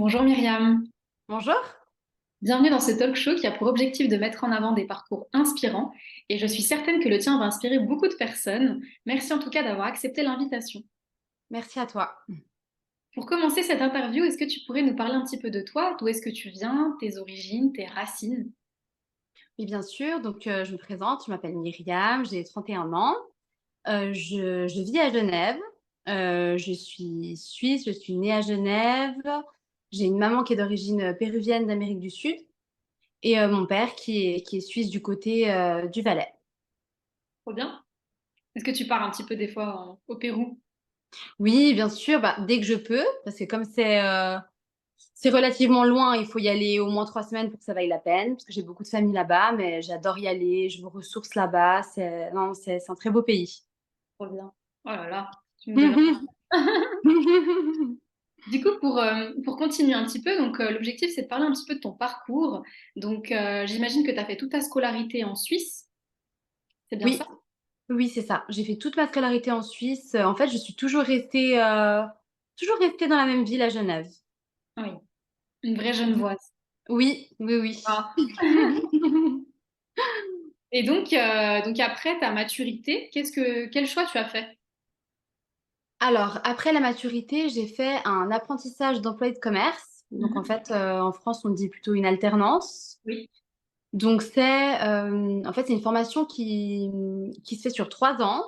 Bonjour Myriam, Bonjour. bienvenue dans ce talk show qui a pour objectif de mettre en avant des parcours inspirants et je suis certaine que le tien va inspirer beaucoup de personnes. Merci en tout cas d'avoir accepté l'invitation. Merci à toi. Pour commencer cette interview, est-ce que tu pourrais nous parler un petit peu de toi? D'où est-ce que tu viens, tes origines, tes racines? Oui, bien sûr. Je me présente. Je m'appelle Myriam. J'ai 31 ans. Je vis à Genève. Je suis suisse. Je suis née à Genève. J'ai une maman qui est d'origine péruvienne d'Amérique du Sud et mon père qui est suisse du côté du Valais. Trop bien. Est-ce que tu pars un petit peu des fois au Pérou? Oui, bien sûr. Bah, dès que je peux, parce que comme c'est relativement loin, il faut y aller au moins 3 semaines pour que ça vaille la peine, parce que j'ai beaucoup de famille là-bas, mais j'adore y aller. Je me ressource là-bas. Non, c'est un très beau pays. Trop bien. Oh là là, tu me donnes. Du coup, pour continuer un petit peu, l'objectif c'est de parler un petit peu de ton parcours. J'imagine que tu as fait toute ta scolarité en Suisse, c'est bien ça? Oui, oui, c'est ça. J'ai fait toute ma scolarité en Suisse. En fait, je suis toujours restée dans la même ville à Genève. Oui, une vraie Genevoise. Oui, oui, Ah. oui. Et donc après ta maturité, quel choix tu as fait? Alors, après la maturité, j'ai fait un apprentissage d'employé de commerce. Donc, en Mhm. fait, en France, on dit plutôt une alternance. Oui. Donc, c'est une formation qui se fait sur 3 ans.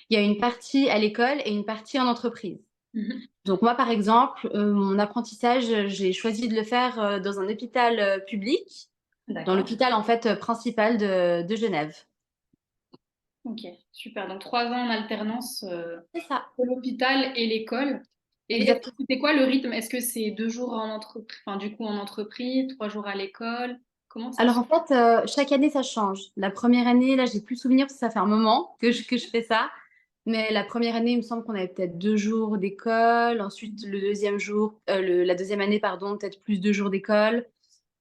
Il y a une partie à l'école et une partie en entreprise. Mhm. Donc moi, par exemple, mon apprentissage, j'ai choisi de le faire dans un hôpital public, dans D'accord. l'hôpital en fait principal de Genève. Ok, super. Donc 3 ans en alternance C'est ça, pour l'hôpital et l'école. Et exactement. c'était quoi le rythme? Est-ce que c'est 2 jours en entreprise, enfin du coup en entreprise, 3 jours à l'école? Comment ça Alors se... en fait, chaque année, ça change. La première année, là, j'ai plus souvenir parce que ça fait un moment que je fais ça. Mais la première année, il me semble qu'on avait peut-être 2 jours d'école. Ensuite, le deuxième jour, la deuxième année, pardon, peut-être plus 2 jours d'école.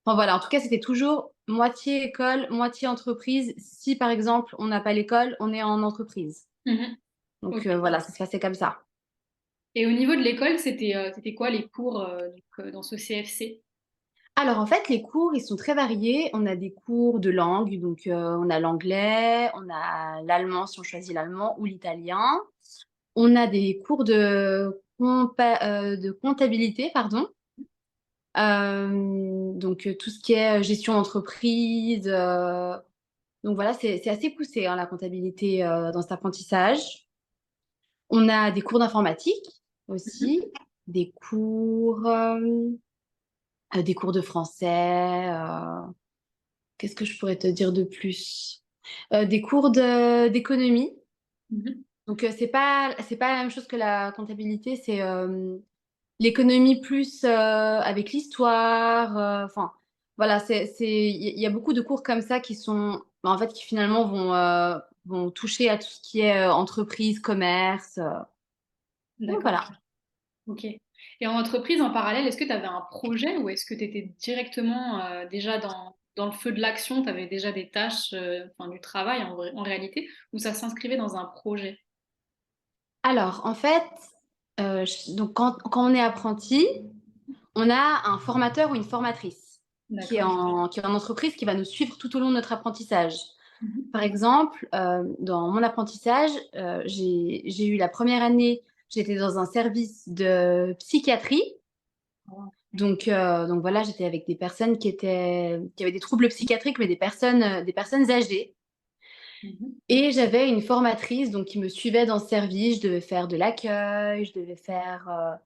Enfin voilà, en tout cas, c'était toujours moitié école, moitié entreprise. Si par exemple, on n'a pas l'école, on est en entreprise. Mhm. Ok. Donc voilà, ça se passait comme ça. Et au niveau de l'école, c'était quoi les cours dans ce CFC? Alors en fait, les cours, ils sont très variés. On a des cours de langue, donc on a l'anglais, on a l'allemand si on choisit l'allemand ou l'italien. On a des cours de comptabilité, pardon. Donc tout ce qui est gestion d'entreprise. Donc voilà, c'est assez poussé, hein, la comptabilité dans cet apprentissage. On a des cours d'informatique Mhm. aussi, des cours de français. Qu'est-ce que je pourrais te dire de plus? Des cours d'économie. Mhm. Donc c'est pas la même chose que la comptabilité, c'est l'économie plus avec l'histoire. Enfin voilà, il y a beaucoup de cours comme ça qui sont en fait qui finalement vont toucher à tout ce qui est entreprise, commerce. Donc D'accord. voilà. Ok. Et en entreprise, en parallèle, est-ce que tu avais un projet ou est-ce que tu étais directement déjà dans le feu de l'action, tu avais déjà des tâches, enfin du travail en réalité, ou ça s'inscrivait dans un projet? Alors en fait, donc quand on est apprenti, on a un formateur ou une formatrice D'accord. qui est en entreprise qui va nous suivre tout au long de notre apprentissage. Mhm. Par exemple, dans mon apprentissage, j'ai eu la première année, j'étais dans un service de psychiatrie. Donc voilà, j'étais avec des personnes qui avaient des troubles psychiatriques, mais des personnes âgées. Mhm. Et j'avais une formatrice donc, qui me suivait dans ce service. Je devais faire de l'accueil, je devais faire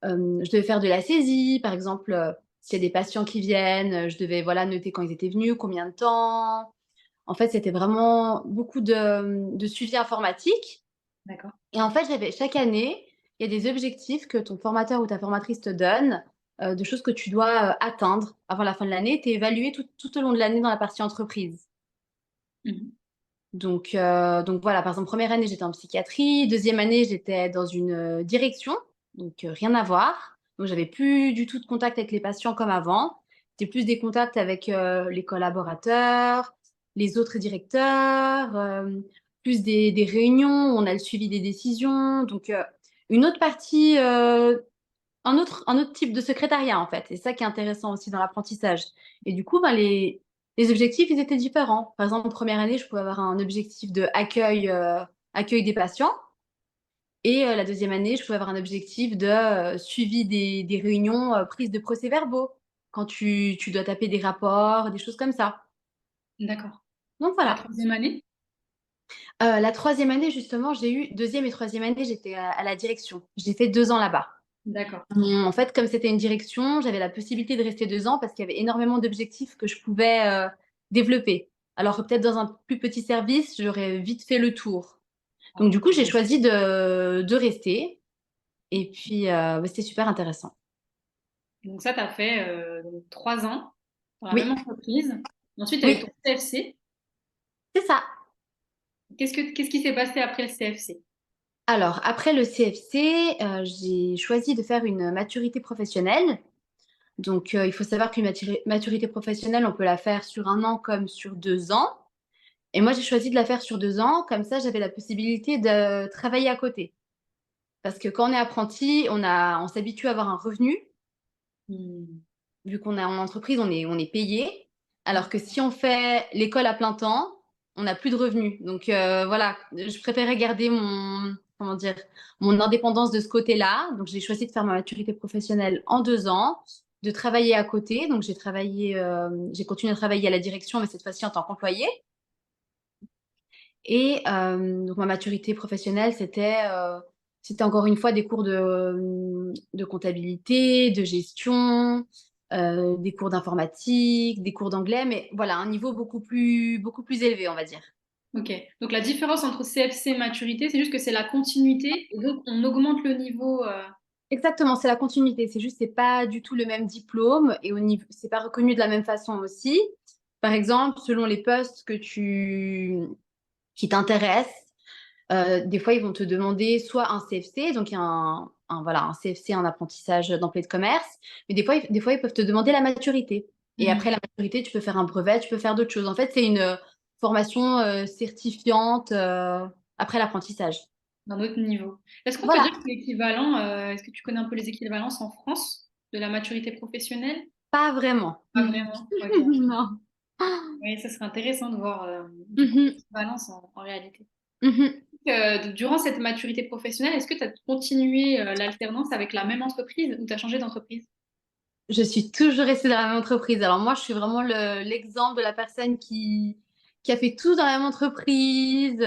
de la saisie, par exemple, s'il y a des patients qui viennent, je devais voilà, noter quand ils étaient venus, combien de temps. En fait, c'était vraiment beaucoup de suivi informatique. D'accord. Et en fait, chaque année, il y a des objectifs que ton formateur ou ta formatrice te donne, de choses que tu dois atteindre avant la fin de l'année. Tu es évalué tout au long de l'année dans la partie entreprise. Mhm. Donc voilà, par exemple, première année, j'étais en psychiatrie. Deuxième année, j'étais dans une direction, donc rien à voir. Donc j'avais plus du tout de contact avec les patients comme avant. C'était plus des contacts avec les collaborateurs, les autres directeurs, plus des réunions où on a le suivi des décisions. Donc une autre partie un autre type de secrétariat, en fait. C'est ça qui est intéressant aussi dans l'apprentissage. Et du coup, ben, les objectifs, ils étaient différents. Par exemple, en première année, je pouvais avoir un objectif de accueil des patients. Et la deuxième année, je pouvais avoir un objectif de suivi des réunions, prise de procès-verbaux, quand tu dois taper des rapports, des choses comme ça. D'accord. Donc La voilà. troisième année? La troisième année, justement, j'ai eu deuxième et troisième année, j'étais à la direction. J'ai fait 2 ans là-bas. D'accord. En fait, comme c'était une direction, j'avais la possibilité de rester 2 ans parce qu'il y avait énormément d'objectifs que je pouvais développer. Alors que peut-être dans un plus petit service, j'aurais vite fait le tour. Donc du coup, j'ai choisi de rester. Et puis, c'était super intéressant. Donc ça, tu as fait donc 3 ans dans la même Oui, entreprise. Ensuite, tu as eu ton oui, CFC. c'est ça. Qu'est-ce qui s'est passé après le CFC? Alors, après le CFC, j'ai choisi de faire une maturité professionnelle. Donc, il faut savoir qu'une maturité professionnelle, on peut la faire sur 1 an comme sur 2 ans. Et moi, j'ai choisi de la faire sur 2 ans. Comme ça, j'avais la possibilité de travailler à côté. Parce que quand on est apprenti, on s'habitue à avoir un revenu. Hmm. Vu qu'on est en entreprise, on est payé. Alors que si on fait l'école à plein temps, on n'a plus de revenus. Donc voilà, je préférais garder comment dire, mon indépendance de ce côté-là. Donc j'ai choisi de faire ma maturité professionnelle en 2 ans, de travailler à côté. Donc j'ai continué à travailler à la direction, mais cette fois-ci en tant qu'employée. Et donc ma maturité professionnelle, c'était encore une fois des cours de comptabilité, de gestion, des cours d'informatique, des cours d'anglais, mais voilà, un niveau beaucoup plus élevé, on va dire. Ok. Donc la différence entre CFC et maturité, c'est juste que c'est la continuité et donc on augmente le niveau. Exactement, c'est la continuité. C'est juste, c'est pas du tout le même diplôme et au niveau, c'est pas reconnu de la même façon aussi. Par exemple, selon les postes qui t'intéressent, des fois, ils vont te demander soit un CFC, donc voilà, un CFC, un apprentissage d'employé de commerce, mais des fois, ils peuvent te demander la maturité. Et Mhm. après la maturité, tu peux faire un brevet, tu peux faire d'autres choses. En fait, c'est une formation certifiante après l'apprentissage. D'un autre niveau. Est-ce qu'on peut Voilà, dire que c'est l'équivalent, est-ce que tu connais un peu les équivalences en France de la maturité professionnelle? pas vraiment. Pas vraiment. Ok. Non. Oui, ça serait intéressant de voir du coup Mhm, l'équivalence en réalité. mhm. Durant cette maturité professionnelle, est-ce que tu as continué l'alternance avec la même entreprise ou tu as changé d'entreprise? Je suis toujours restée dans la même entreprise. Alors moi, je suis vraiment l'exemple de la personne qui a fait tout dans la même entreprise.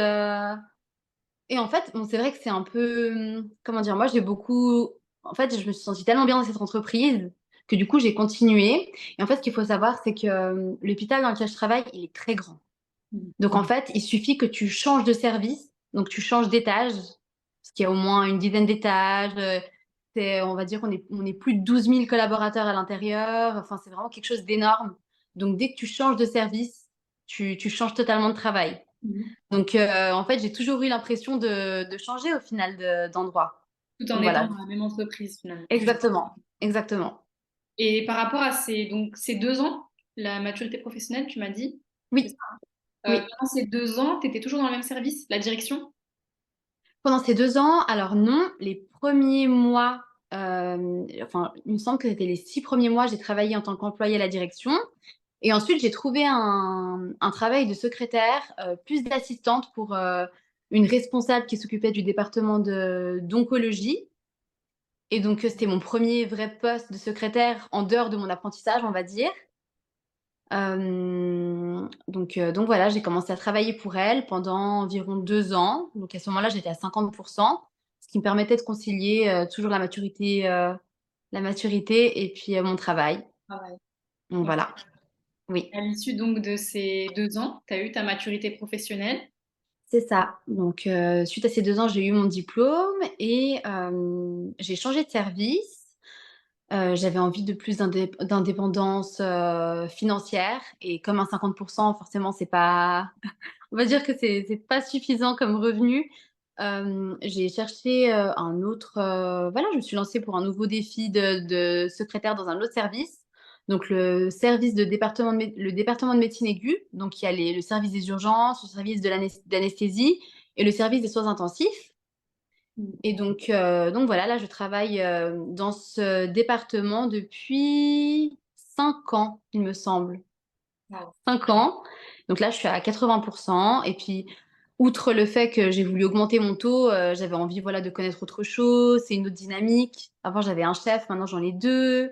Et en fait, bon, c'est vrai que c'est un peu, comment dire? Moi, j'ai beaucoup en fait, je me suis sentie tellement bien dans cette entreprise que du coup, j'ai continué. Et en fait, ce qu'il faut savoir, c'est que, l'hôpital dans lequel je travaille, il est très grand. Mhm. Donc en fait, il suffit que tu changes de service, donc tu changes d'étage, parce qu'il y a au moins une dizaine d'étages, on va dire on est plus de 12 000 collaborateurs à l'intérieur, enfin, c'est vraiment quelque chose d'énorme. Donc dès que tu changes de service, tu changes totalement de travail. Mhm. Donc, en fait, j'ai toujours eu l'impression de changer au final d'endroit. Tout en Donc étant voilà, dans la même entreprise finalement. exactement, exactement. Et par rapport à ces 2 ans, la maturité professionnelle, tu m'as dit, c'est ça. Oui, oui. Pendant ces 2 ans, tu étais toujours dans le même service, la direction? Pendant ces 2 ans, alors non, les premiers mois, enfin, il me semble que c'était les 6 premiers mois, j'ai travaillé en tant qu'employée à la direction. Et ensuite, j'ai trouvé un travail de secrétaire, plus d'assistante pour une responsable qui s'occupait du département d'oncologie. Et donc, c'était mon premier vrai poste de secrétaire en dehors de mon apprentissage, on va dire. Donc voilà, j'ai commencé à travailler pour elle pendant environ 2 ans. Donc à ce moment-là, j'étais à 50, ce qui me permettait de concilier, toujours la maturité et puis, mon travail. Ah ouais. Donc Ok. voilà, oui, À l'issue donc de ces 2 ans, tu as eu ta maturité professionnelle. c'est ça. Donc suite à ces 2 ans, j'ai eu mon diplôme et j'ai changé de service. J'avais envie de plus d'indépendance, financière et comme un 50, forcément, c'est pas on va dire que c'est pas suffisant comme revenu. J'ai cherché, un autre, voilà, je me suis lancée pour un nouveau défi de secrétaire dans un autre service. Donc le département de médecine aiguë, donc il y a le service des urgences, le service de l'anesthésie et le service des soins intensifs. Et donc voilà, là, je travaille dans ce département depuis 5 ans, il me semble. Wow. 5 ans. Donc là, je suis à 80%. Et puis, outre le fait que j'ai voulu augmenter mon taux, j'avais envie, voilà, de connaître autre chose. C'est une autre dynamique. Avant, j'avais un chef, maintenant j'en ai 2.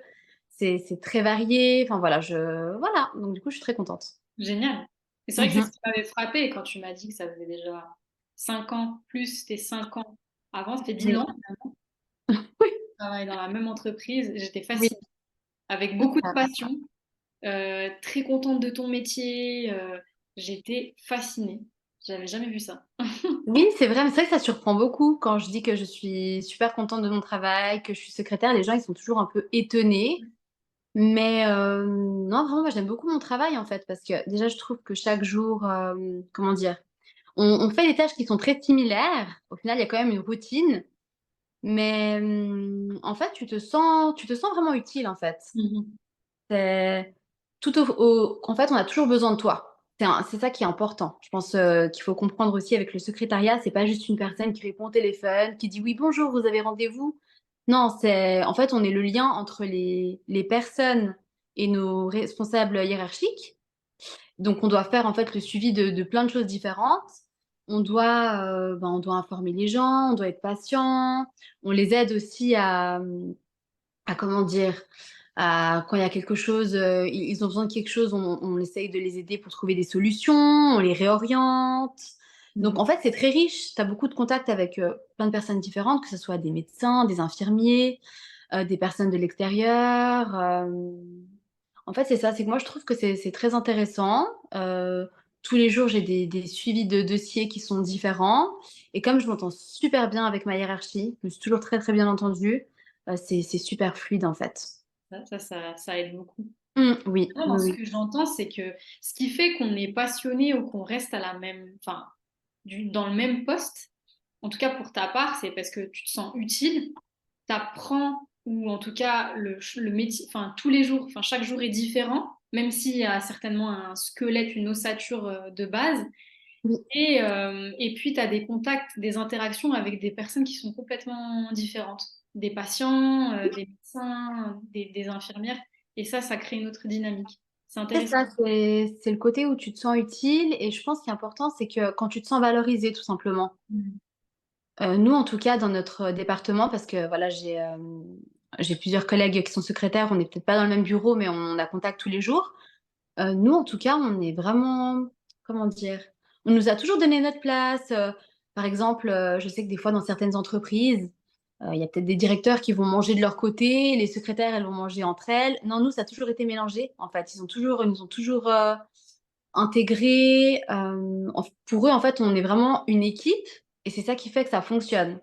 C'est très varié. Enfin voilà, voilà. Donc du coup, je suis très contente. Génial. Et c'est vrai que c'est ce Mhm. qui m'avait frappé quand tu m'as dit que ça faisait déjà 5 ans plus tes 5 ans avant, ça fait 10 Oui, ans finalement. oui, Je travaille dans la même entreprise, j'étais oui, fascinée, avec c'est beaucoup de ça. passion, très contente de ton métier, j'étais fascinée. J'avais jamais vu ça. Oui, c'est vrai, mais c'est vrai que ça surprend beaucoup quand je dis que je suis super contente de mon travail, que je suis secrétaire. Les gens, ils sont toujours un peu étonnés. Mais non, vraiment, moi, j'aime beaucoup mon travail, en fait, parce que déjà, je trouve que chaque jour, comment dire, on fait des tâches qui sont très similaires. Au final, il y a quand même une routine, mais en fait, tu te sens vraiment utile, en fait. Mhm. C'est en fait, on a toujours besoin de toi. C'est ça qui est important. Je pense qu'il faut comprendre aussi avec le secrétariat, c'est pas juste une personne qui répond au téléphone, qui dit oui, bonjour, vous avez rendez-vous. Non, en fait, on est le lien entre les personnes et nos responsables hiérarchiques. Donc, on doit faire en fait le suivi de plein de choses différentes. On doit informer les gens, on doit être patient. On les aide aussi à comment dire, quand il y a quelque chose, ils ont besoin de quelque chose, on essaye de les aider pour trouver des solutions, on les réoriente. Donc Mhm. en fait, c'est très riche. Tu as beaucoup de contacts avec plein de personnes différentes, que ce soit des médecins, des infirmiers, des personnes de l'extérieur. En fait, c'est ça, c'est que moi, je trouve que c'est très intéressant. Tous les jours, j'ai des suivis de dossiers qui sont différents. Et comme je m'entends super bien avec ma hiérarchie, je me suis toujours très, très bien entendue, c'est super fluide, en fait. Ça aide beaucoup. Oui, Moi, dans oui, ce oui. que j'entends, c'est que ce qui fait qu'on est passionné ou qu'on reste à la même, enfin, dans le même poste, en tout cas pour ta part, c'est parce que tu te sens utile, tu apprends, ou en tout cas le métier, enfin tous les jours, enfin chaque jour est différent, même s'il y a certainement un squelette, une ossature de base. Oui, Et puis tu as des contacts, des interactions avec des personnes qui sont complètement différentes, des patients, des médecins, des infirmières, et ça crée une autre dynamique. C'est c'est intéressant. ça, c'est le côté où tu te sens utile. Et je pense qu'il est important, c'est que quand tu te sens valorisé, tout simplement. Mhm. Nous, en tout cas, dans notre département, parce que voilà, j'ai plusieurs collègues qui sont secrétaires, on n'est peut-être pas dans le même bureau, mais on a contact tous les jours. Nous, en tout cas, on est vraiment, comment dire, on nous a toujours donné notre place. Par exemple, je sais que des fois, dans certaines entreprises, il y a peut-être des directeurs qui vont manger de leur côté, les secrétaires, elles vont manger entre elles. Non, nous, ça a toujours été mélangé, en fait. Ils nous ont toujours intégrés. Pour eux, en fait, on est vraiment une équipe et c'est ça qui fait que ça fonctionne.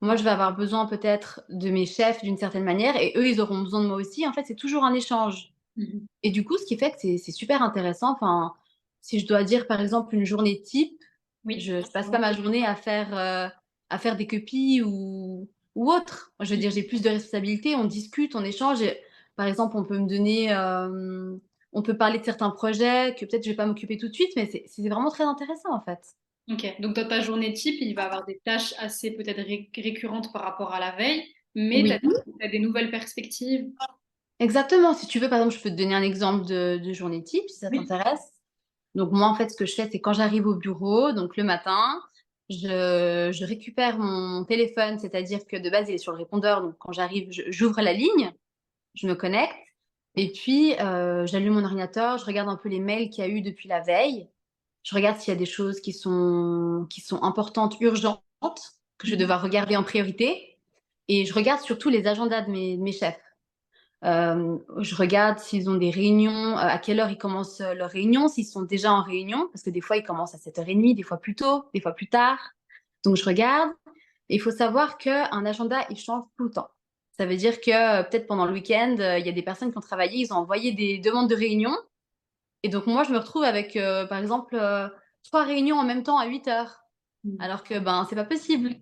Moi, je vais avoir besoin peut-être de mes chefs d'une certaine manière et eux, ils auront besoin de moi aussi. En fait, c'est toujours un échange. Mhm. Et du coup, ce qui fait que c'est super intéressant. Enfin, si je dois dire, par exemple, une journée type, Oui. je passe pas ma journée à faire des copies ou autre. Je veux dire, j'ai plus de responsabilités, on discute, on échange. Et, par exemple, on peut parler de certains projets que peut-être je vais pas m'occuper tout de suite, mais c'est vraiment très intéressant, en fait. Ok, donc dans ta journée type, il va y avoir des tâches assez peut-être récurrentes par rapport à la veille, mais tu Oui. as, des nouvelles perspectives. Exactement. Si tu veux, par exemple, je peux te donner un exemple de journée type, si ça Oui. t'intéresse. Donc moi, en fait, ce que je fais, c'est quand j'arrive au bureau, donc le matin, je récupère mon téléphone, c'est-à-dire que de base, il est sur le répondeur. Donc quand j'arrive, j'ouvre la ligne, je me connecte, et puis j'allume mon ordinateur, je regarde un peu les mails qu'il y a eu depuis la veille. Je regarde s'il y a des choses qui sont importantes, urgentes, que je vais Mhm. devoir regarder en priorité. Et je regarde surtout les agendas de mes chefs. Je regarde s'ils ont des réunions, à quelle heure ils commencent leurs réunions, s'ils sont déjà en réunion, parce que des fois ils commencent à 7h30, des fois plus tôt, des fois plus tard. Donc je regarde. Et il faut savoir qu'un agenda, il change tout le temps. Ça veut dire que peut-être pendant le week-end, il y a des personnes qui ont travaillé, ils ont envoyé des demandes de réunion. Et donc moi, je me retrouve avec, par exemple, 3 réunions en même temps à 8 heures. Mhm. Alors que ben c'est pas possible.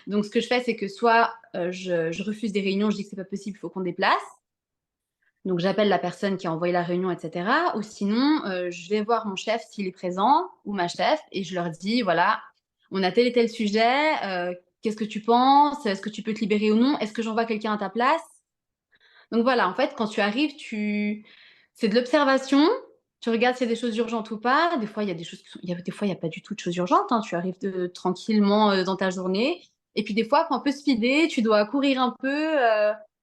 Donc ce que je fais, c'est que soit je refuse des réunions, je dis que c'est pas possible, il faut qu'on déplace. Donc j'appelle la personne qui a envoyé la réunion, etc. Ou sinon, je vais voir mon chef s'il est présent ou ma chef et je leur dis, voilà, on a tel et tel sujet, qu'est-ce que tu penses? Est-ce que tu peux te libérer ou non? Est-ce que j'envoie quelqu'un à ta place? Donc voilà, en fait, quand tu arrives, c'est de l'observation, tu regardes s'il y a des choses urgentes ou pas. Des fois, il y a des choses qui sont il y a des fois, il y a pas du tout de choses urgentes, hein. Tu arrives tranquillement, dans ta journée et puis des fois, faut un peu speeder, tu dois courir un peu,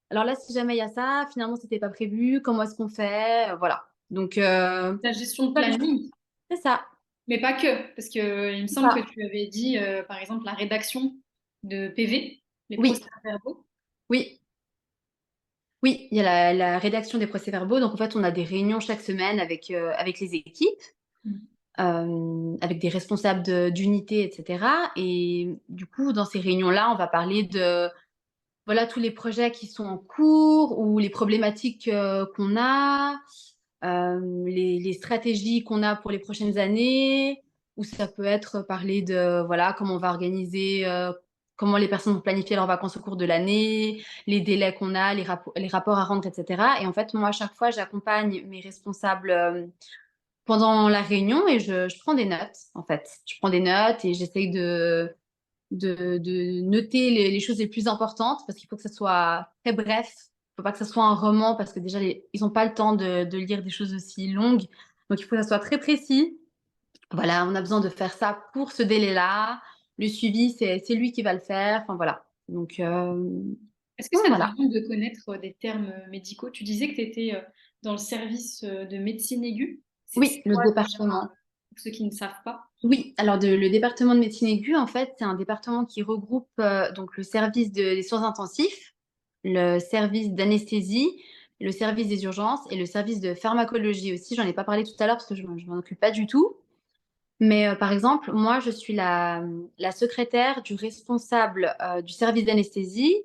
alors là, si jamais il y a ça, finalement, c'était pas prévu, comment est-ce qu'on fait? Voilà. Donc La gestion de pas des choses planning, c'est ça, mais pas que, parce que il me c'est semble que ça. tu avais dit, par exemple, la rédaction de PV, les Oui, procès-verbaux. oui, oui, il y a la rédaction des procès-verbaux, donc en fait, on a des réunions chaque semaine avec les équipes. Mm. Avec des responsables d'unités, et cetera et du coup, dans ces réunions-là, on va parler de, voilà, tous les projets qui sont en cours ou les problématiques, qu'on a, les stratégies qu'on a pour les prochaines années ou ça peut être parler de, voilà, comment on va organiser, comment les personnes vont planifier leurs vacances au cours de l'année, les délais qu'on a, les rapports à rendre et cetera et en fait, moi, à chaque fois, j'accompagne mes responsables, pendant la réunion et je prends des notes, en fait. Je prends des notes et j'essaye de noter les choses les plus importantes parce qu'il faut que ça soit très bref. Il faut pas que ça soit un roman parce que déjà, ils n'ont pas le temps de lire des choses aussi longues. Donc, il faut que ça soit très précis. Voilà, on a besoin de faire ça pour ce délai-là. Le suivi, c'est lui qui va le faire. Enfin, voilà. Est-ce que Donc ça te voilà. demande de connaître des termes médicaux? Tu disais que tu étais dans le service de médecine aiguë. C'est Oui, le quoi déjà, département. pour ceux qui ne savent pas? Oui, alors le département de médecine aiguë, en fait, c'est un département qui regroupe donc le service des soins intensifs, le service d'anesthésie, le service des urgences et le service de pharmacologie aussi. J'en ai pas parlé tout à l'heure parce que je m'en occupe pas du tout. Mais par exemple, moi, je suis la secrétaire du responsable du service d'anesthésie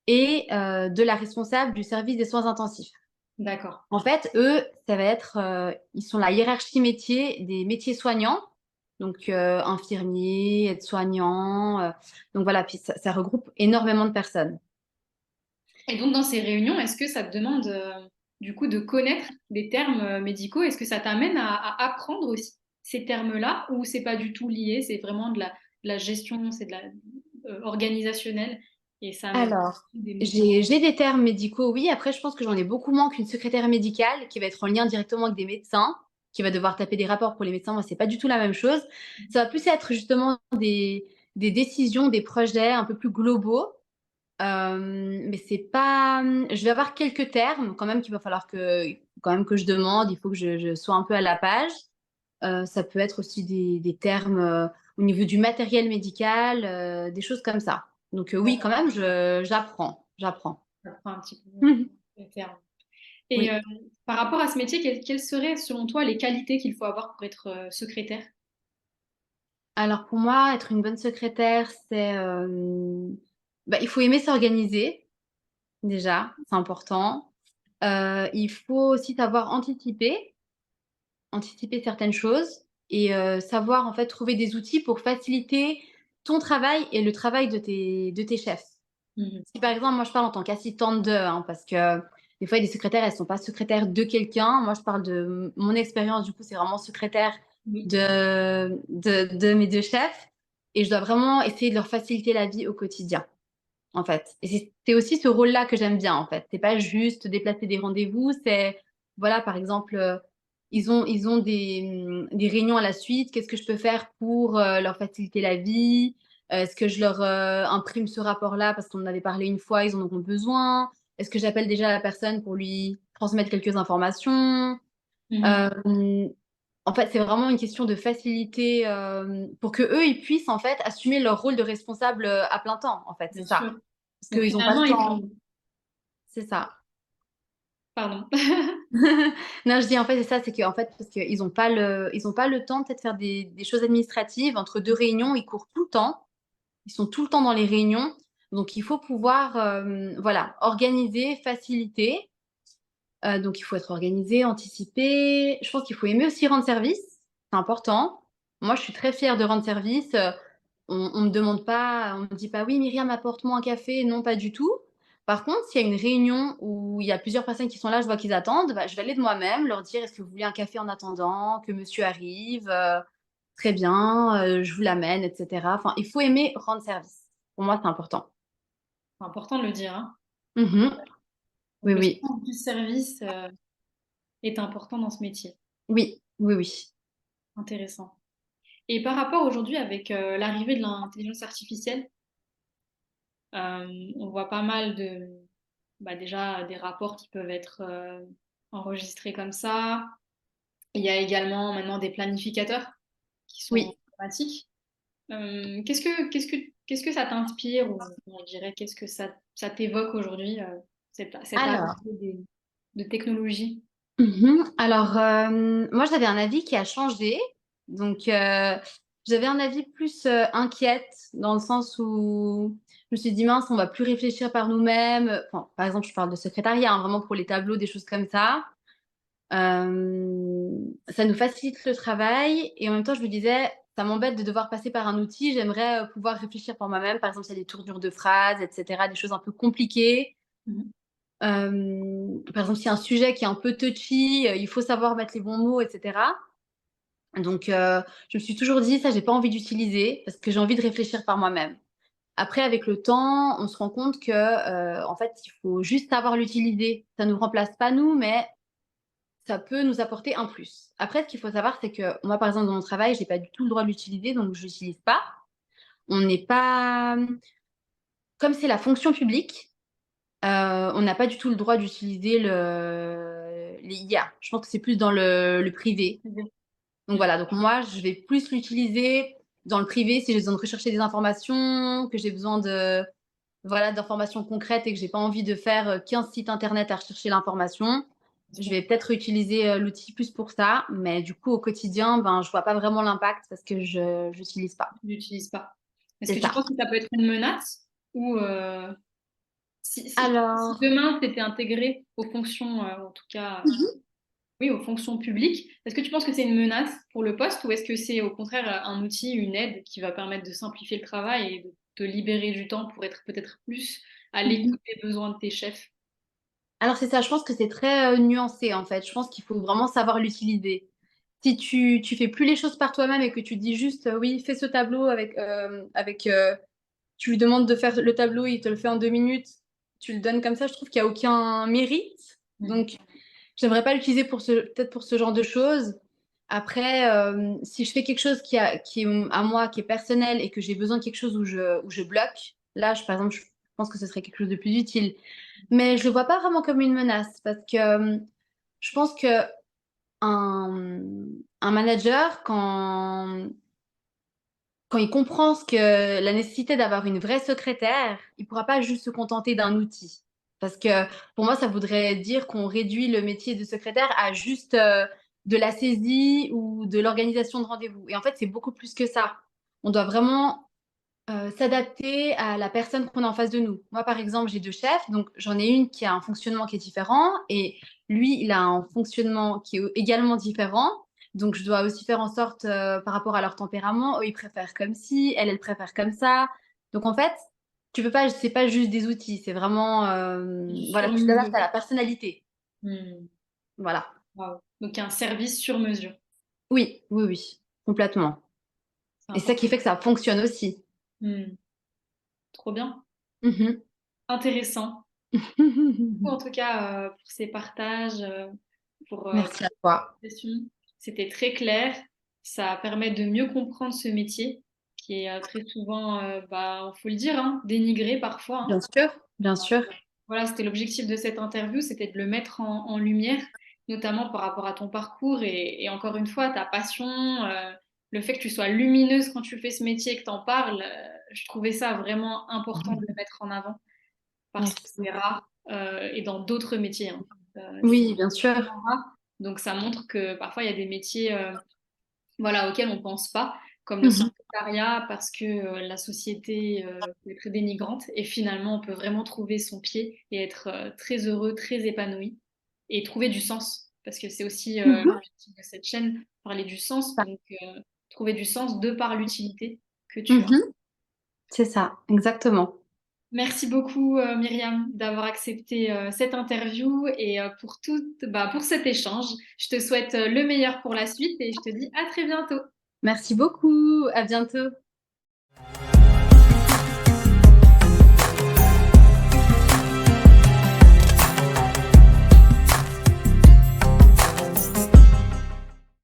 et de la responsable du service des soins intensifs. D'accord. En fait, eux, ça va être, ils sont la hiérarchie métier des métiers soignants, donc infirmiers, aides-soignants, donc voilà, puis ça regroupe énormément de personnes. Et donc, dans ces réunions, est-ce que ça te demande du coup de connaître des termes médicaux? Est-ce que ça t'amène à apprendre aussi ces termes-là ou c'est pas du tout lié? C'est vraiment de la gestion, c'est de la organisationnelle et ça amène Alors, des mots. j'ai des termes médicaux, oui. Après, je pense que j'en ai beaucoup moins qu'une secrétaire médicale qui va être en lien directement avec des médecins, qui va devoir taper des rapports pour les médecins. Moi, c'est pas du tout la même chose. Ça va plus être justement des décisions, des projets un peu plus globaux. Mais c'est pas, je vais avoir quelques termes quand même qu'il va falloir quand même que je demande. Il faut que je sois un peu à la page. Ça peut être aussi des termes, au niveau du matériel médical, des choses comme ça. Donc oui, quand D'accord, même, j'apprends. ça prend un petit peu Mmh. les termes. Et Oui. par rapport à ce métier, quelles seraient selon toi les qualités qu'il faut avoir pour être secrétaire? Alors pour moi, être une bonne secrétaire, bah, il faut aimer s'organiser déjà, c'est important. Il faut aussi savoir anticiper certaines choses et savoir en fait trouver des outils pour faciliter ton travail et le travail de tes chefs. Mhm. Si par exemple, moi je parle en tant qu'assistante de, hein, parce que des fois, il y a des secrétaires, elles sont pas secrétaires de quelqu'un. Moi, je parle de mon expérience, du coup, c'est vraiment secrétaire Oui, de mes 2 chefs et je dois vraiment essayer de leur faciliter la vie au quotidien, en fait. Et c'est aussi ce rôle-là que j'aime bien, en fait. C'est pas juste déplacer des rendez-vous, c'est voilà, par exemple, ils ont des réunions à la suite. Qu'est-ce que je peux faire pour, leur faciliter la vie? Est-ce que je leur, imprime ce rapport-là parce qu'on en avait parlé une fois, ils en auront besoin? Est-ce que j'appelle déjà la personne pour lui transmettre quelques informations? mhm. Hem, En fait, c'est vraiment une question de faciliter, pour qu'eux, ils puissent, en fait, assumer leur rôle de responsable, à plein temps, en fait, c'est Bien ça. sûr. Parce Donc qu'ils ont pas le finalement, il temps. faut... C'est ça. Pardon. Non, je dis, en fait, c'est ça, c'est qu'en fait, parce qu'ils ont pas le temps, peut-être, de faire des choses administratives. Entre 2 réunions, ils courent tout le temps. Ils sont tout le temps dans les réunions. Donc il faut pouvoir, voilà, organiser, faciliter. Donc il faut être organisé, anticiper. Je pense qu'il faut aimer aussi rendre service, c'est important. Moi, je suis très fière de rendre service, on me dit pas: «Oui Myriam, apporte-moi un café», non, pas du tout. Par contre, s'il y a une réunion où il y a plusieurs personnes qui sont là, je vois qu'ils attendent, bah, je vais aller de moi-même, leur dire: «Est-ce que vous voulez un café en attendant que monsieur arrive? Très bien, je vous l'amène» et cetera. Enfin, il faut aimer rendre service. Pour moi, c'est important. C'est important de le dire, hein. Mhm. Donc Oui, le oui, sens du service est important dans ce métier. oui, oui, oui. Intéressant. Et par rapport aujourd'hui avec l'arrivée de l'intelligence artificielle, on voit pas mal de, bah, déjà des rapports qui peuvent être enregistrés comme ça. Il y a également maintenant des planificateurs qui sont Oui. automatiques. Qu'est-ce que ça t'inspire ou on dirait qu'est-ce que ça t'évoque aujourd'hui cette Alors, arrivée de technologie? Alors, moi, j'avais un avis qui a changé. Donc, j'avais un avis plus inquiète dans le sens où je me suis dit, mince, on va plus réfléchir par nous-mêmes. Enfin, par exemple, je parle de secrétariat, hein, vraiment pour les tableaux, des choses comme ça. Ça nous facilite le travail et en même temps, je me disais, ça m'embête de devoir passer par un outil. J'aimerais pouvoir réfléchir par moi-même. Par exemple, s'il y a des tournures de phrases, etc., des choses un peu compliquées. Mhm. Par exemple, s'il y a un sujet qui est un peu touchy, il faut savoir mettre les bons mots, et cetera. Donc, je me suis toujours dit: «Ça, j'ai pas envie d'utiliser parce que j'ai envie de réfléchir par moi-même». Après, avec le temps, on se rend compte que, en fait, il faut juste savoir l'utiliser. Ça nous remplace pas nous, mais ça peut nous apporter un plus. Après, ce qu'il faut savoir, c'est que moi, par exemple, dans mon travail, j'ai pas du tout le droit de l'utiliser, donc je l'utilise pas. On n'est pas, comme c'est la fonction publique, on n'a pas du tout le droit d'utiliser les IA. Je pense que c'est plus dans le privé. Donc Mhm. voilà, donc moi, je vais plus l'utiliser dans le privé si j'ai besoin de rechercher des informations, que j'ai besoin de voilà, d'informations concrètes et que j'ai pas envie de faire, 15 sites internet à rechercher l'information. Je vais peut-être utiliser, l'outil plus pour ça, mais du coup, au quotidien, ben, je vois pas vraiment l'impact parce que je j'utilise pas. Tu l'utilises pas. Est-ce que C'est tu ça. penses que ça peut être une menace ou si Alors demain c'était intégré aux fonctions, en tout cas, oui, aux fonctions publiques, est-ce que tu penses que c'est une menace pour le poste ou est-ce que c'est au contraire un outil, une aide qui va permettre de simplifier le travail et de te libérer du temps pour être peut-être plus à mmh l'écoute des besoins de tes chefs? Alors c'est ça, je pense que c'est très, nuancé, en fait. Je pense qu'il faut vraiment savoir l'utiliser. Si tu fais plus les choses par toi-même et que tu dis juste, «Oui, fais ce tableau tu lui demandes de faire le tableau, il te le fait en 2 minutes, tu le donnes comme ça, je trouve qu'il y a aucun mérite. Mhm. Donc j'aimerais pas l'utiliser pour ce peut-être pour ce genre de choses. Après, si je fais quelque chose qui est, à moi, qui est personnel et que j'ai besoin de quelque chose où je bloque, là, par exemple, je pense que ce serait quelque chose de plus utile. Mais je le vois pas vraiment comme une menace parce que, je pense qu'un, un manager quand il comprend ce que la nécessité d'avoir une vraie secrétaire, il pourra pas juste se contenter d'un outil. Parce que pour moi, ça voudrait dire qu'on réduit le métier de secrétaire à juste, de la saisie ou de l'organisation de rendez-vous et en fait, c'est beaucoup plus que ça. On doit vraiment, s'adapter à la personne qu'on a en face de nous. Moi, par exemple, j'ai 2 chefs, donc j'en ai une qui a un fonctionnement qui est différent et lui, il a un fonctionnement qui est également différent. Donc je dois aussi faire en sorte, par rapport à leur tempérament, eux, ils préfèrent comme ci, elle préfère comme ça. Donc en fait, tu peux pas c'est pas juste des outils, c'est vraiment, voilà, Sur tu t'adaptes mesure. à la personnalité. Hmm. Voilà. Wow. Donc un service sur mesure. Oui, oui, oui, complètement C'est et c'est ça qui important. fait que ça fonctionne aussi. Hmm. Trop bien. Mmh Intéressant. En tout cas, pour ces partages, pour Merci à toi. ces questions. C'était très clair. Ça permet de mieux comprendre ce métier qui est très souvent, bah, faut le dire, hein, dénigré parfois, Bien hein. sûr, bien sûr. Voilà, c'était l'objectif de cette interview, c'était de le mettre en lumière, notamment par rapport à ton parcours et encore une fois, ta passion, le fait que tu sois lumineuse quand tu fais ce métier et que tu en parles, je trouvais ça vraiment important de le mettre en avant parce que Merci. c'est rare et dans d'autres métiers, hein. C'est Oui, bien sûr. vraiment rare. Donc ça montre que parfois il y a des métiers voilà, auxquels on ne pense pas, comme le Mmh secrétariat, parce que la société est très dénigrante. Et finalement, on peut vraiment trouver son pied et être très heureux, très épanoui et trouver du sens. Parce que c'est aussi mh. l'objectif de cette chaîne, parler du sens, donc trouver du sens de par l'utilité que tu as. Mmh C'est ça, exactement. Merci beaucoup Myriam d'avoir accepté cette interview et bah, pour cet échange. Je te souhaite le meilleur pour la suite et je te dis à très bientôt. Merci beaucoup, à bientôt.